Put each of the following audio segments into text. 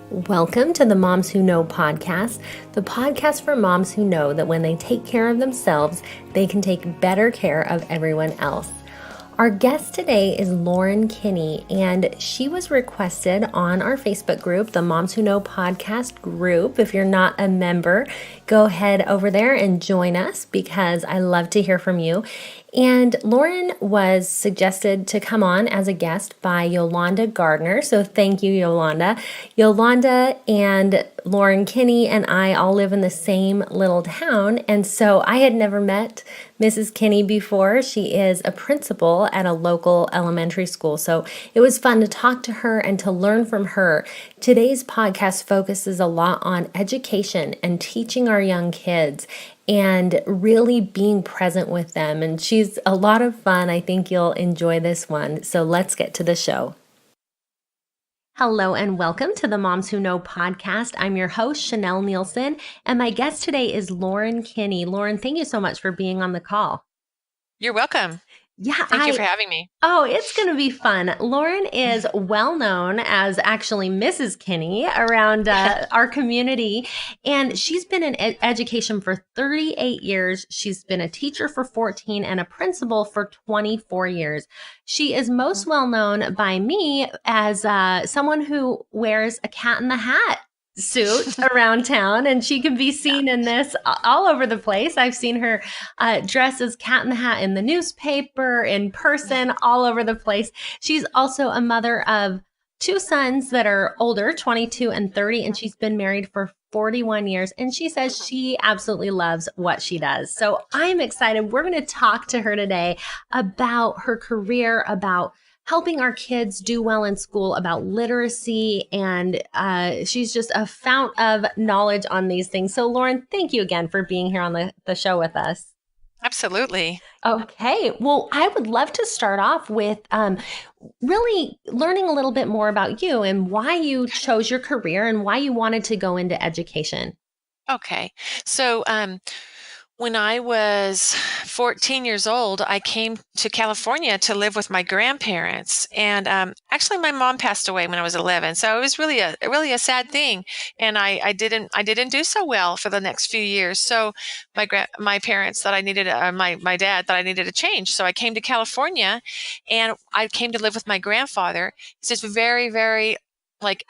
Welcome to the Moms Who Know podcast, the podcast for moms who know that when they take care of themselves, they can take better care of everyone else. Our guest today is Lauren Kinney, and she was requested on our Facebook group, the Moms Who Know podcast group. If you're not a member, go ahead over there and join us because I love to hear from you. And Lauren was suggested to come on as a guest by Yolanda Gardner. So thank you, Yolanda. Yolanda and Lauren Kinney and I all live in the same little town. And so I had never met Mrs. Kinney before. She is a principal at a local elementary school. So it was fun to talk to her and to learn from her. Today's podcast focuses a lot on education and teaching our young kids and really being present with them. And she's a lot of fun. I think you'll enjoy this one. So let's get to the show. Hello and welcome to the Moms Who Know podcast. I'm your host, Chanel Nielsen, and my guest today is Lauren Kinney. Lauren, thank you so much for being on the call. You're welcome. Yeah, Thank you for having me. Oh, it's going to be fun. Lauren is well known as actually Mrs. Kinney around our community, and she's been in education for 38 years. She's been a teacher for 14 and a principal for 24 years. She is most well known by me as someone who wears a cat in the hat suit around town, and she can be seen in this all over the place. I've seen her dress as Cat in the Hat in the newspaper, in person, all over the place. She's also a mother of two sons that are older, 22 and 30, and she's been married for 41 years, and she says she absolutely loves what she does. So I'm excited. We're going to talk to her today about her career, about helping our kids do well in school, about literacy, and she's just a fount of knowledge on these things. So Lauren, thank you again for being here on the show with us. Absolutely. Okay. Well, I would love to start off with really learning a little bit more about you and why you chose your career and why you wanted to go into education. Okay. So when I was 14 years old, I came to California to live with my grandparents. And actually, my mom passed away when I was 11, so it was really a sad thing. And I didn't do so well for the next few years. So my parents thought I needed my dad thought I needed a change. So I came to California, and I came to live with my grandfather. He's just very, very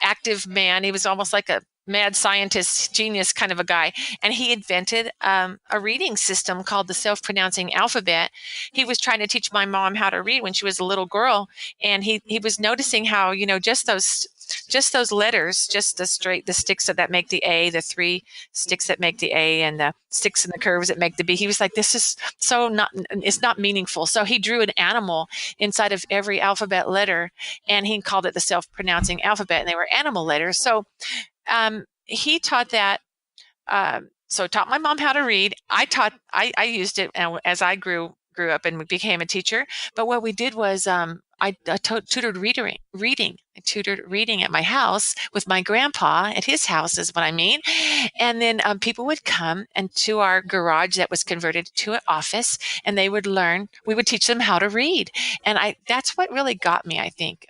active man. He was almost like a mad scientist, genius kind of a guy. And he invented a reading system called the self-pronouncing alphabet. He was trying to teach my mom how to read when she was a little girl. And he was noticing how, just those letters, just the sticks that make the A, the three sticks that make the A, and the sticks and the curves that make the B. He was like, this is it's not meaningful. So he drew an animal inside of every alphabet letter, and he called it the self-pronouncing alphabet, and they were animal letters. So he taught that. So taught my mom how to read. I used it as I grew up and became a teacher. But what we did was I tutored reading. I tutored reading at my house with my grandpa at his house is what I mean. And then people would come and to our garage that was converted to an office, and they would learn. We would teach them how to read. And that's what really got me, I think.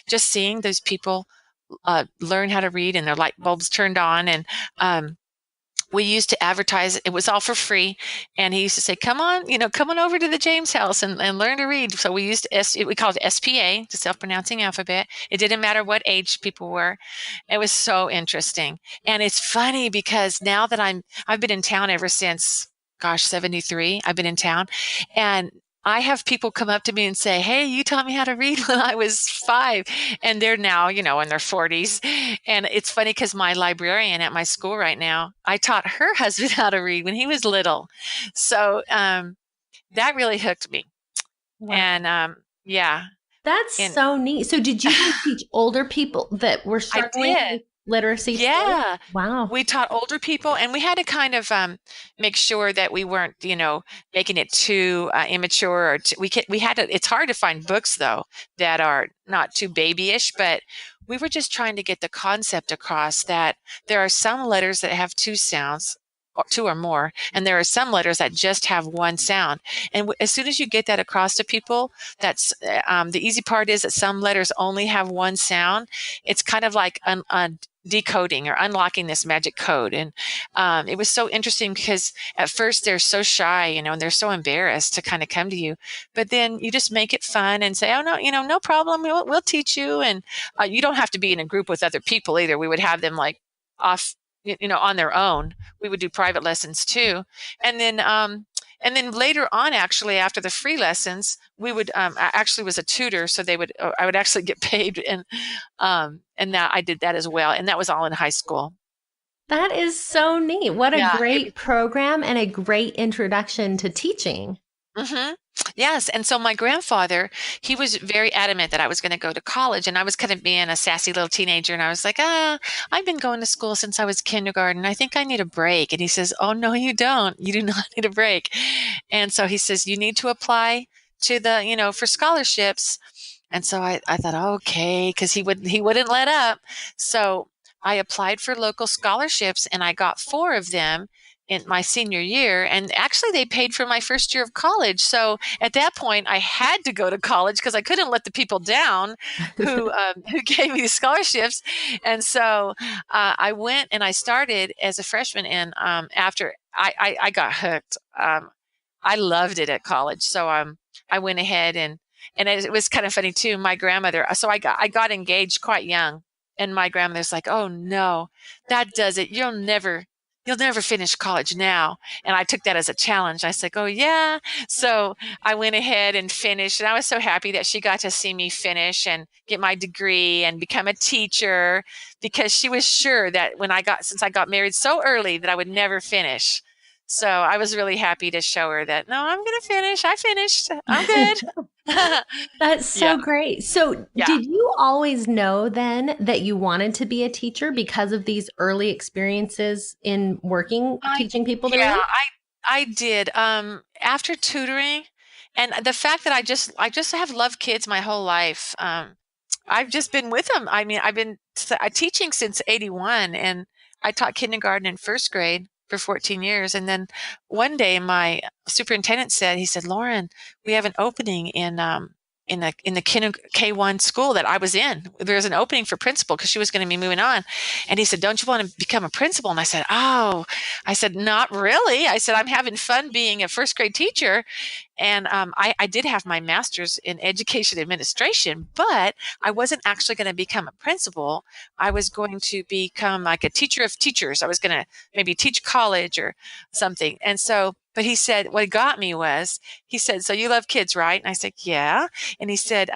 Just seeing those people learn how to read and their light bulbs turned on. And we used to advertise. It was all for free. And he used to say, come on over to the James house and learn to read. So we called it SPA, the self-pronouncing alphabet. It didn't matter what age people were. It was so interesting. And it's funny because now that I've been in town ever since, 73, I've been in town. And I have people come up to me and say, hey, you taught me how to read when I was 5. And they're now, in their 40s. And it's funny because my librarian at my school right now, I taught her husband how to read when he was little. So that really hooked me. Wow. And yeah. That's so neat. So did you teach older people that were struggling with literacy? Yeah. Skills? Wow. We taught older people, and we had to kind of make sure that we weren't, making it too immature. Or it's hard to find books though that are not too babyish, but we were just trying to get the concept across that there are some letters that have two sounds, or two or more, and there are some letters that just have one sound. And as soon as you get that across to people, that's the easy part is that some letters only have one sound. It's kind of like decoding or unlocking this magic code. And it was so interesting because at first they're so shy, and they're so embarrassed to kind of come to you. But then you just make it fun and say, oh, no, no problem. We'll teach you. And you don't have to be in a group with other people either. We would have them like off, on their own. We would do private lessons too. And then later on, actually, after the free lessons, we would I actually was a tutor, so I would actually get paid, and that I did that as well, and that was all in high school. That is so neat. What a Yeah. great program and a great introduction to teaching. Mm-hmm. Yes. And so my grandfather, he was very adamant that I was going to go to college. And I was kind of being a sassy little teenager. And I was like, I've been going to school since I was kindergarten. I think I need a break. And he says, oh, no, you don't. You do not need a break. And so he says, you need to apply to for scholarships. And so I thought, okay, because he wouldn't let up. So I applied for local scholarships and I got 4 of them in my senior year. And actually they paid for my first year of college. So at that point I had to go to college because I couldn't let the people down who gave me the scholarships. And so I went and I started as a freshman. And after I got hooked. I loved it at college. So I went ahead and it was kind of funny too. My grandmother, so I got engaged quite young, and my grandmother's like, "Oh no, that does it. You'll never finish college now." And I took that as a challenge. I said, "Oh yeah." So I went ahead and finished, and I was so happy that she got to see me finish and get my degree and become a teacher, because she was sure that since I got married so early, that I would never finish. So I was really happy to show her that, no, I'm going to finish. I finished. I'm good. That's Yeah. so great. So, Yeah. did you always know then that you wanted to be a teacher because of these early experiences in working, I, teaching people to yeah, read? I did. After tutoring, and the fact that I just have loved kids my whole life. I've just been with them. I mean, I've been teaching since '81, and I taught kindergarten and first grade for 14 years. And then one day, my superintendent said, he said, "Lauren, we have an opening in the K1 school that I was in. There's an opening for principal because she was going to be moving on." And he said, "Don't you want to become a principal?" And I said, "Oh," I said, "Not really." I said, "I'm having fun being a first grade teacher." And I did have my master's in education administration, but I wasn't actually going to become a principal. I was going to become like a teacher of teachers. I was going to maybe teach college or something. And so, but he said, what got me was, he said, "So you love kids, right?" And I said, "Yeah." And he said,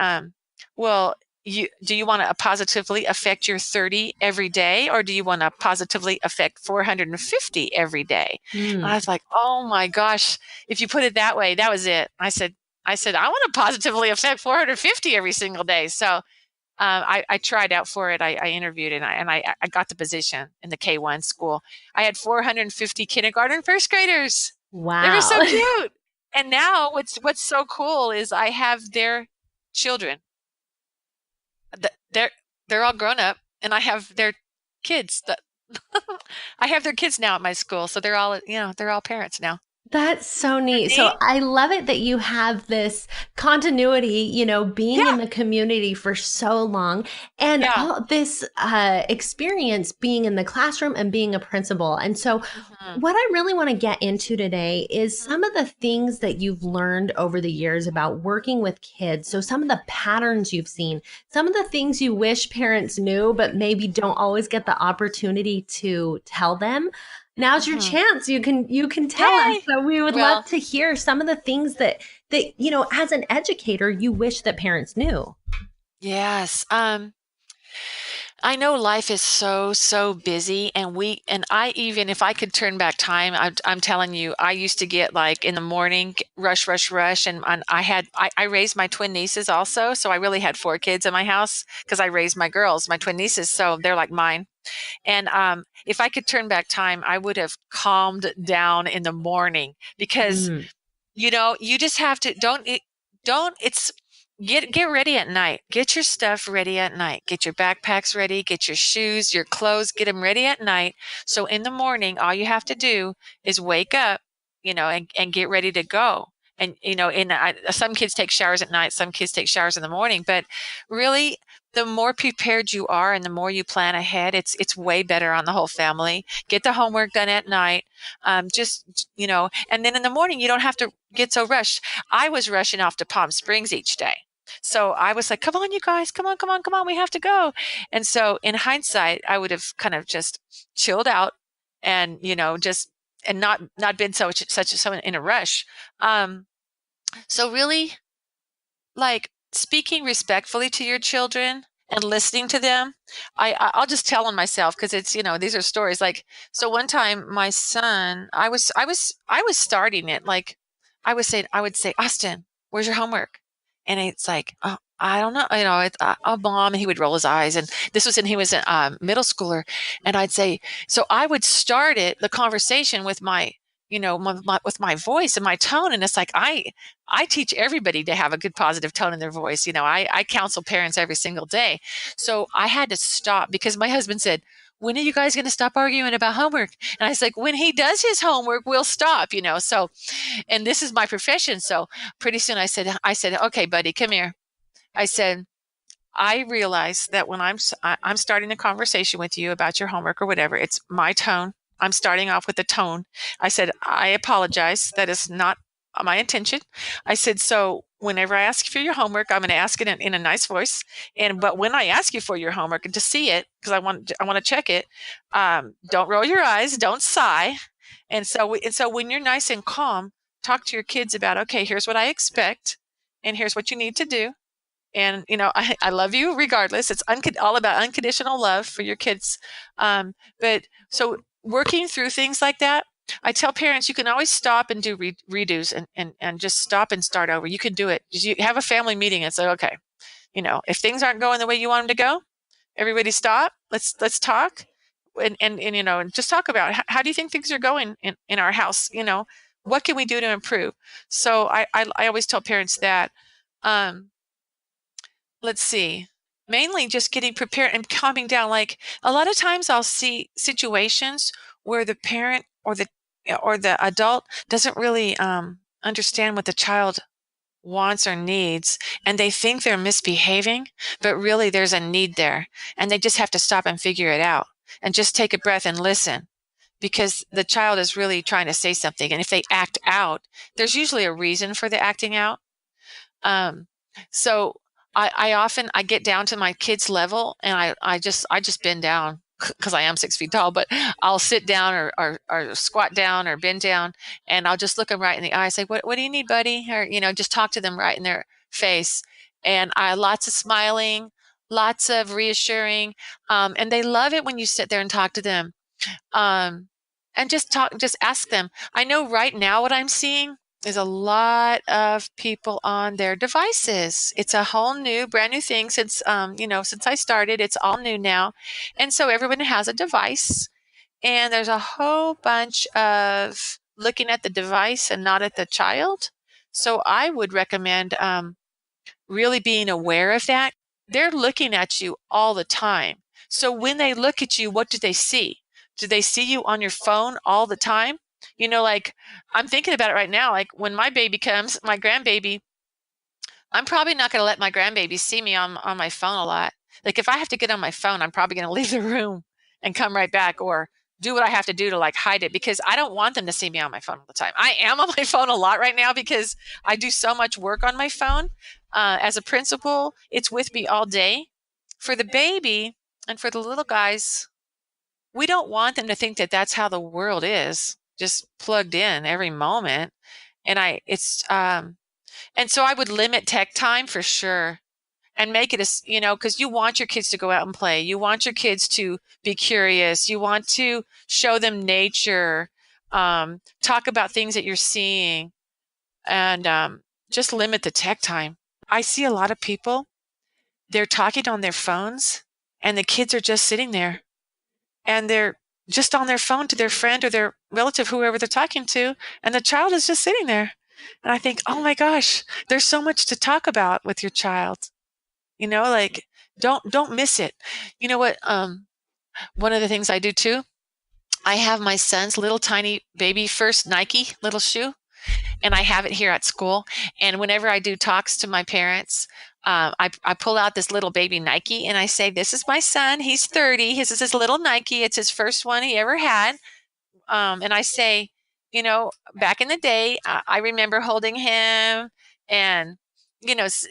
"Well, do you want to positively affect your 30 every day, or do you want to positively affect 450 every day?" And I Mm. was like, "Oh my gosh, if you put it that way, that was it." I said, "I want to positively affect 450 every single day." So I tried out for it. I interviewed, and I got the position in the K1 school. I had 450 kindergarten first graders. They were so Wow. cute. And now what's so cool is I have their children. They're they're all grown up, and I have their kids. I have their kids now at my school, so they're all parents now. That's so neat. So See? I love it that you have this continuity, being in Yeah, the community for so long, and yeah. all this experience being in the classroom and being a principal. And so, Mhm, what I really want to get into today is mhm, some of the things that you've learned over the years about working with kids. So, some of the patterns you've seen, some of the things you wish parents knew, but maybe don't always get the opportunity to tell them. Now's your mhm. chance. You can tell us. Yay! So we would love Well, to hear some of the things that as an educator, you wish that parents knew. yes. I know life is so busy, and I, even if I could turn back time, I'm telling you, I used to get like in the morning, rush, rush, rush. And I raised my twin nieces also. So I really had 4 kids in my house because I raised my girls, my twin nieces. So they're like mine. And if I could turn back time, I would have calmed down in the morning, because Mm, you just have to, don't it's get ready at night. Get your stuff ready at night. Get your backpacks ready, get your shoes, your clothes, get them ready at night. So in the morning, all you have to do is wake up, and get ready to go. And some kids take showers at night, some kids take showers in the morning, but really the more prepared you are and the more you plan ahead, it's way better on the whole family. Get the homework done at night. Just, and then in the morning, you don't have to get so rushed. I was rushing off to Palm Springs each day. So I was like, come on, you guys, come on, come on, come on, we have to go. And so in hindsight, I would have kind of just chilled out and, just, and not been so in a rush. So really, like, speaking respectfully to your children and listening to them. I'll just tell on myself because it's, these are stories. Like, so one time my son, I was starting it. Like, I would say, Austin, where's your homework? And it's like, oh, I don't know, oh, mom. And he would roll his eyes. And this was he was a middle schooler. And I'd say, so I would start the conversation with my, with my voice and my tone. And it's like, I teach everybody to have a good positive tone in their voice. I counsel parents every single day. So I had to stop because my husband said, when are you guys going to stop arguing about homework? And I was like, when he does his homework, we'll stop, So, and this is my profession. So pretty soon I said, okay, buddy, come here. I said, I realize that when I'm starting a conversation with you about your homework or whatever, it's my tone. I'm starting off with the tone. I said, I apologize. That is not my intention. I said, so whenever I ask you for your homework, I'm going to ask it in a nice voice. But when I ask you for your homework and to see it, because I want to check it, don't roll your eyes, don't sigh. And so when you're nice and calm, talk to your kids about, okay, here's what I expect, and here's what you need to do. And, I love you regardless. It's all about unconditional love for your kids. But so working through things like that, I tell parents you can always stop and do redos and just stop and start over. You can do it. You have a family meeting and say, okay, if things aren't going the way you want them to go, everybody stop. Let's talk. And just talk about how do you think things are going in our house? What can we do to improve? So I always tell parents that. Let's see, mainly just getting prepared and calming down. Like, a lot of times I'll see situations where the parent or the adult doesn't really understand what the child wants or needs, and they think they're misbehaving, but really there's a need there, and they just have to stop and figure it out and just take a breath and listen, because the child is really trying to say something. And if they act out, there's usually a reason for the acting out. So I often get down to my kids' level, and I just bend down because I am 6 feet tall, but I'll sit down or squat down or bend down, and I'll just look them right in the eye, say, what do you need, buddy? Or, just talk to them right in their face. And lots of smiling, lots of reassuring. And they love it when you sit there and talk to them. And just ask them. I know right now what I'm seeing is a lot of people on their devices. It's a whole brand new thing since I started. It's all new now. And so everyone has a device, and there's a whole bunch of looking at the device and not at the child. So I would recommend really being aware of that. They're looking at you all the time. So when they look at you, what do they see? Do they see you on your phone all the time? Like, I'm thinking about it right now. Like, when my baby comes, my grandbaby, I'm probably not going to let my grandbaby see me on my phone a lot. Like, if I have to get on my phone, I'm probably going to leave the room and come right back, or do what I have to do to, like, hide it, because I don't want them to see me on my phone all the time. I am on my phone a lot right now because I do so much work on my phone. As a principal, it's with me all day. For the baby and for the little guys, we don't want them to think that that's how the world is, just plugged in every moment. And and so I would limit tech time for sure, and make it because you want your kids to go out and play. You want your kids to be curious. You want to show them nature, talk about things that you're seeing, and just limit the tech time. I see a lot of people, they're talking on their phones, and the kids are just sitting there, and they're just on their phone to their friend or their relative, whoever they're talking to, and the child is just sitting there. And I think, oh my gosh, there's so much to talk about with your child. Like, don't miss it. You know what? One of the things I do too, I have my son's little tiny baby first Nike little shoe, and I have it here at school. And whenever I do talks to my parents, I pull out this little baby Nike and I say, this is my son. He's 30. His is his little Nike. It's his first one he ever had. And I say, back in the day, I remember holding him and,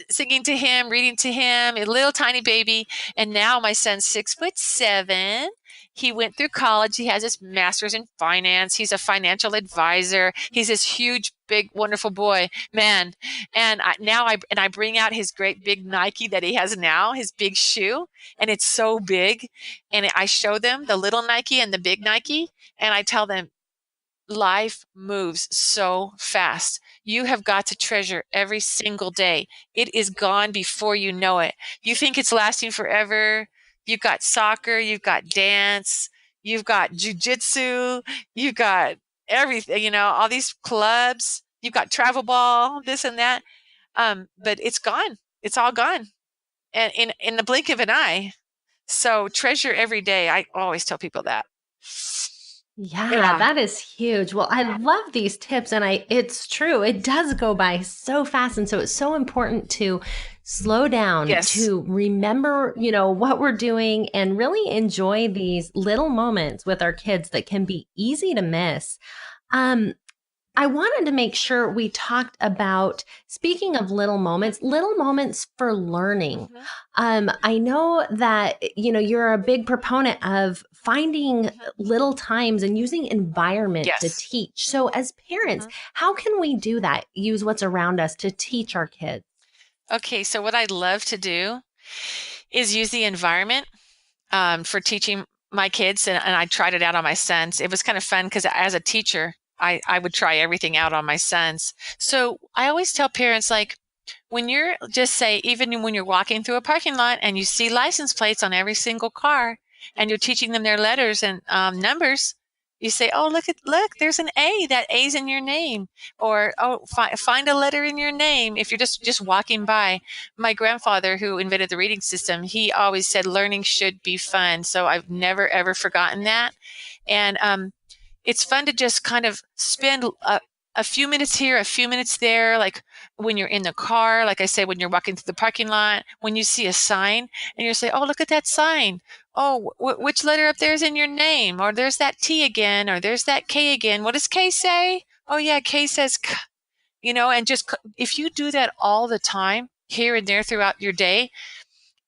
singing to him, reading to him, a little tiny baby. And now my son's 6'7". He went through college. He has his master's in finance. He's a financial advisor. He's this huge, big, wonderful boy, man. And I bring out his great big Nike that he has now, his big shoe, and it's so big. And I show them the little Nike and the big Nike, and I tell them, life moves so fast. You have got to treasure every single day. It is gone before you know it. You think it's lasting forever. You've got soccer, you've got dance, you've got jujitsu, you've got everything, all these clubs, you've got travel ball, this and that. But it's gone. It's all gone. And in the blink of an eye. So treasure every day. I always tell people that. Yeah, that is huge. Well, I love these tips, and it's true. It does go by so fast, and so it's so important to slow down, to remember, what we're doing, and really enjoy these little moments with our kids that can be easy to miss. I wanted to make sure we talked about, speaking of little moments for learning. I know that, you're a big proponent of finding little times and using environment to teach. So as parents, how can we do that? Use what's around us to teach our kids? Okay, so what I'd love to do is use the environment for teaching my kids, and I tried it out on my sons. It was kind of fun because as a teacher, I would try everything out on my sons. So I always tell parents, like, when you're even when you're walking through a parking lot and you see license plates on every single car and you're teaching them their letters and numbers, you say, oh, look, there's an A. That A's in your name. Or, oh, find a letter in your name. If you're just walking by. My grandfather, who invented the reading system, he always said learning should be fun. So I've never, ever forgotten that. And it's fun to just kind of spend a few minutes here, a few minutes there, like when you're in the car, like I said, when you're walking through the parking lot, when you see a sign and you say, oh, look at that sign. Oh, which letter up there is in your name? Or there's that T again, or there's that K again. What does K say? Oh, yeah, K says K, and just if you do that all the time, here and there throughout your day,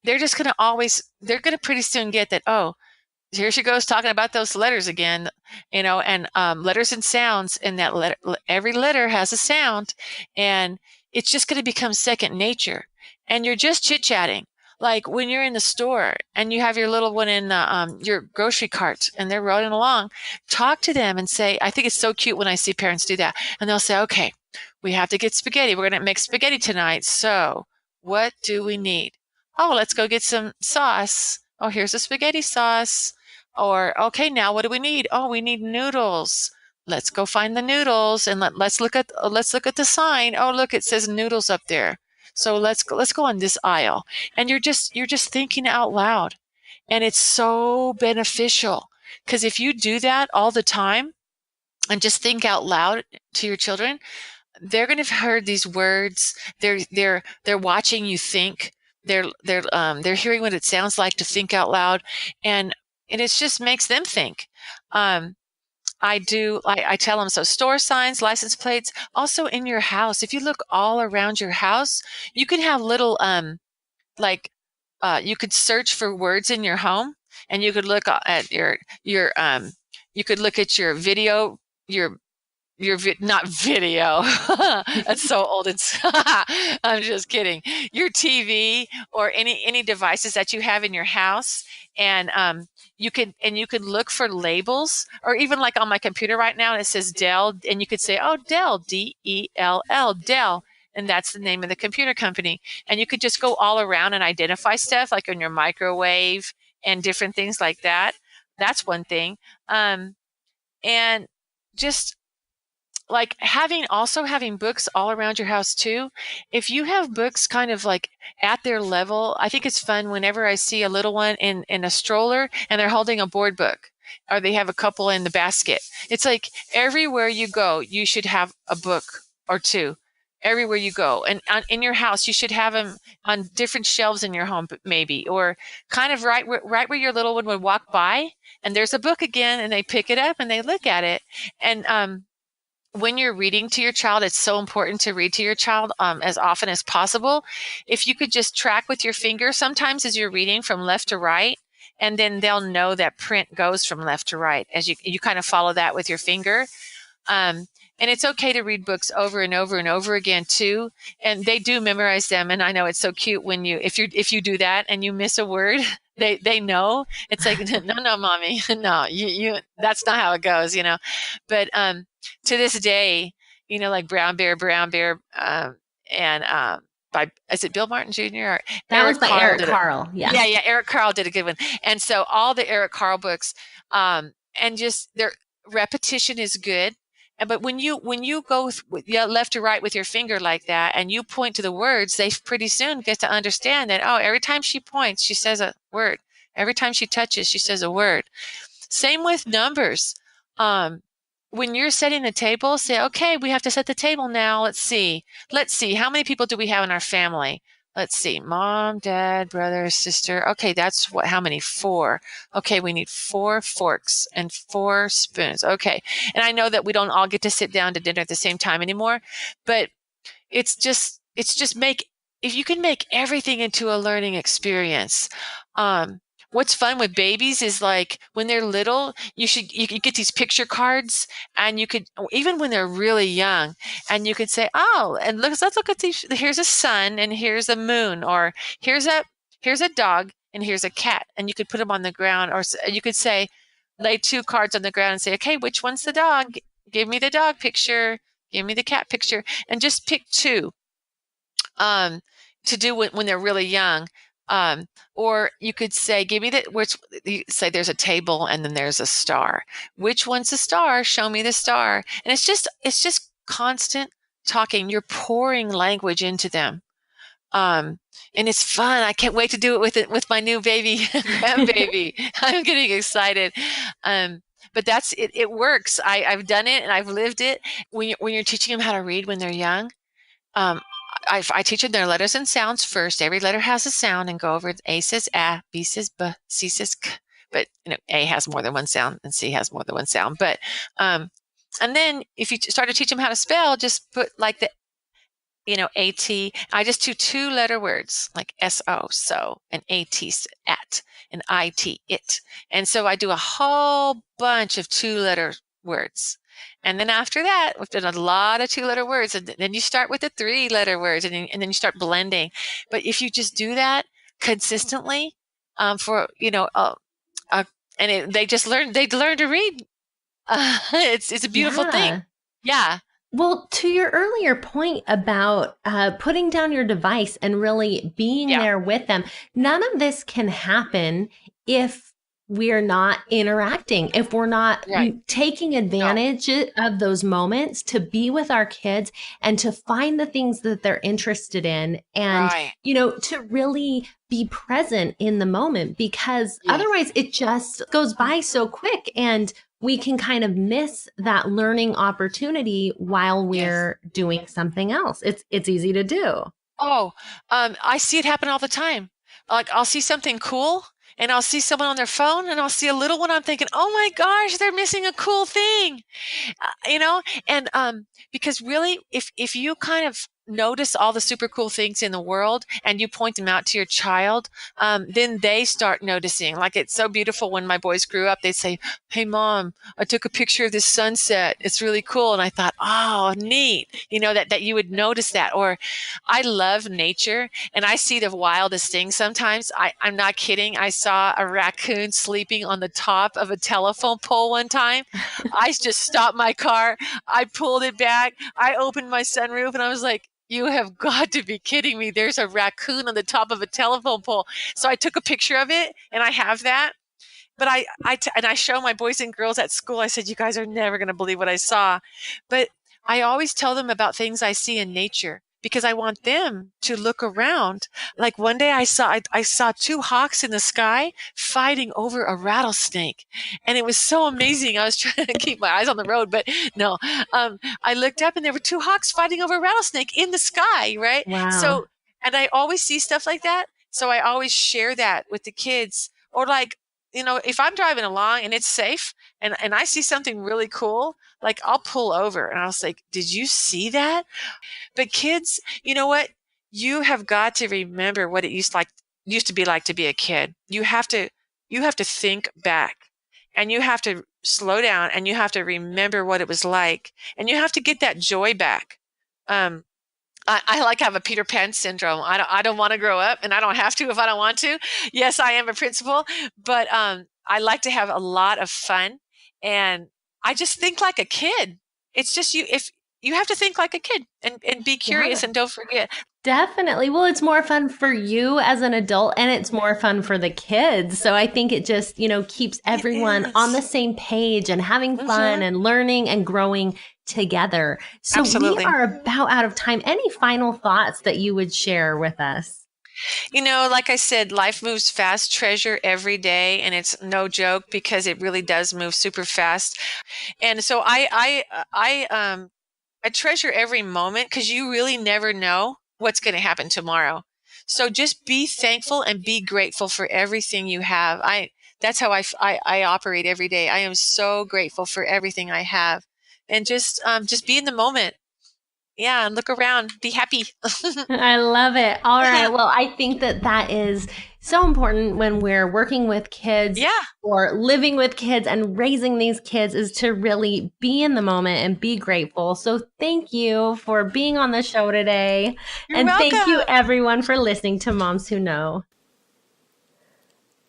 they're going to pretty soon get that, oh, here she goes talking about those letters again, and letters and sounds, and that letter, every letter has a sound, and it's just going to become second nature. And you're just chit-chatting. Like when you're in the store and you have your little one in your grocery cart and they're rolling along, talk to them and say, I think it's so cute when I see parents do that. And they'll say, okay, we have to get spaghetti. We're going to make spaghetti tonight. So what do we need? Oh, let's go get some sauce. Oh, here's the spaghetti sauce. Or, okay, now what do we need? Oh, we need noodles. Let's go find the noodles and let's look at the sign. Oh, look, it says noodles up there. So let's go on this aisle. And you're just thinking out loud. And it's so beneficial because if you do that all the time and just think out loud to your children, they're going to have heard these words. They're watching you think. They're hearing what it sounds like to think out loud, and it just makes them think. I tell them, so store signs, license plates, also in your house. If you look all around your house, you can have little, you could search for words in your home, and you could look at you could look at your video, not video. That's so old. I'm just kidding. Your TV or any devices that you have in your house, and you can look for labels, or even like on my computer right now, it says Dell, and you could say, oh, Dell, Dell, Dell, and that's the name of the computer company. And you could just go all around and identify stuff like on your microwave and different things like that. That's one thing. And just like having books all around your house too. If you have books kind of like at their level, I think it's fun whenever I see a little one in a stroller and they're holding a board book, or they have a couple in the basket. It's like everywhere you go, you should have a book or two everywhere you go. And in your house, you should have them on different shelves in your home, maybe, or kind of right where your little one would walk by, and there's a book again, and they pick it up and they look at it. And when you're reading to your child, it's so important to read to your child as often as possible. If you could just track with your finger, sometimes as you're reading from left to right, and then they'll know that print goes from left to right as you kind of follow that with your finger. Um, and it's okay to read books over and over and over again too. And they do memorize them. And I know it's so cute when if you do that and you miss a word, they know. It's like, no, mommy, no, you that's not how it goes, But to this day, like Brown Bear, and by, is it Bill Martin Jr. or That was by Eric Carle. Yeah, Eric Carle did a good one. And so all the Eric Carle books, and just their repetition is good. But when you go left to right with your finger like that, and you point to the words, they pretty soon get to understand that, oh, every time she points, she says a word. Every time she touches, she says a word. Same with numbers. When you're setting the table, say, okay, we have to set the table now. Let's see. How many people do we have in our family? Let's see. Mom, dad, brother, sister. Okay, that's how many? 4. Okay, we need 4 forks and 4 spoons. Okay. And I know that we don't all get to sit down to dinner at the same time anymore, but it's just if you can make everything into a learning experience. What's fun with babies is, like, when they're little, you get these picture cards, and you could, even when they're really young, and you could say, oh, and let's look at these. Here's a sun and here's a moon, or here's a dog and here's a cat. And you could put them on the ground, or you could say, lay 2 cards on the ground and say, okay, which one's the dog? Give me the dog picture. Give me the cat picture. And just pick 2 to do when they're really young. Or you could say, give me you say there's a table and then there's a star. Which one's the star? Show me the star. And it's just constant talking. You're pouring language into them. And it's fun. I can't wait to do it with my new baby, grandbaby. I'm getting excited. But it works. I've done it and I've lived it. When you're teaching them how to read when they're young, I teach them their letters and sounds first. Every letter has a sound, and go over it. A says A, B says B, C says K. But A has more than one sound and C has more than one sound. But and then if you start to teach them how to spell, just put like the AT. I just do 2-letter words like SO, so, and AT, at, and IT, it. And so I do a whole bunch of 2-letter words. And then after that, we've done a lot of 2-letter words, and then you start with the 3-letter words, and then you start blending. But if you just do that consistently, for they learn to read. It's a beautiful thing. Yeah. Well, to your earlier point about putting down your device and really being there with them, none of this can happen if we're not interacting, if we're not taking advantage of those moments to be with our kids and to find the things that they're interested in, and, to really be present in the moment, because otherwise it just goes by so quick, and we can kind of miss that learning opportunity while we're doing something else. It's easy to do. Oh, I see it happen all the time. Like, I'll see something cool, and I'll see someone on their phone, and I'll see a little one. I'm thinking, oh my gosh, they're missing a cool thing, and because really, if you kind of notice all the super cool things in the world and you point them out to your child, then they start noticing. Like, it's so beautiful when my boys grew up, they'd say, hey, Mom, I took a picture of this sunset. It's really cool. And I thought, oh, neat, that you would notice that. Or I love nature, and I see the wildest things sometimes. I'm not kidding. I saw a raccoon sleeping on the top of a telephone pole one time. I just stopped my car. I pulled it back. I opened my sunroof, and I was like, you have got to be kidding me. There's a raccoon on the top of a telephone pole. So I took a picture of it, and I have that. But I show my boys and girls at school. I said, you guys are never going to believe what I saw. But I always tell them about things I see in nature, because I want them to look around. Like one day I saw two hawks in the sky fighting over a rattlesnake, and it was so amazing. I was trying to keep my eyes on the road, but no, I looked up and there were two hawks fighting over a rattlesnake in the sky, right? Wow. So, and I always see stuff like that. So I always share that with the kids. Or like, if I'm driving along and it's safe and I see something really cool, like I'll pull over and I'll say, did you see that? But kids, you know what? You have got to remember what it used to be like to be a kid. You have to think back, and you have to slow down, and you have to remember what it was like, and you have to get that joy back. I like have a Peter Pan syndrome. I don't want to grow up, and I don't have to if I don't want to. Yes, I am a principal, but I like to have a lot of fun, and I just think like a kid. It's just if you have to think like a kid and be curious, and don't forget. Definitely. Well, it's more fun for you as an adult, and it's more fun for the kids. So I think it just, keeps everyone on the same page and having fun and learning and growing together. So Absolutely. We are about out of time. Any final thoughts that you would share with us? Like I said, life moves fast. Treasure every day, and it's no joke because it really does move super fast. And so I treasure every moment because you really never know what's going to happen tomorrow. So just be thankful and be grateful for everything you have. That's how I operate every day. I am so grateful for everything I have, and just be in the moment. Yeah, and look around. Be happy. I love it. All right. Well, I think that is so important when we're working with kids or living with kids and raising these kids, is to really be in the moment and be grateful. So thank you for being on the show today. You're welcome. Thank you everyone for listening to Moms Who Know.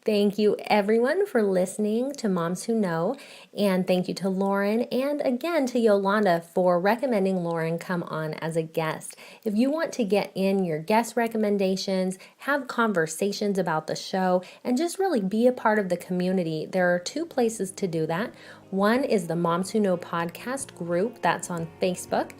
Thank you, everyone, for listening to Moms Who Know. And thank you to Lauren and again to Yolanda for recommending Lauren come on as a guest. If you want to get in your guest recommendations, have conversations about the show, and just really be a part of the community, there are two places to do that. One is the Moms Who Know podcast group that's on Facebook,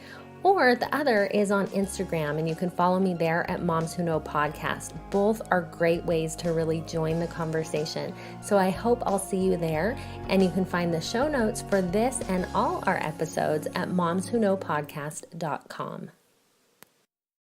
or the other is on Instagram, and you can follow me there at Moms Who Know Podcast. Both are great ways to really join the conversation. So I hope I'll see you there, and you can find the show notes for this and all our episodes at momswhoknowpodcast.com.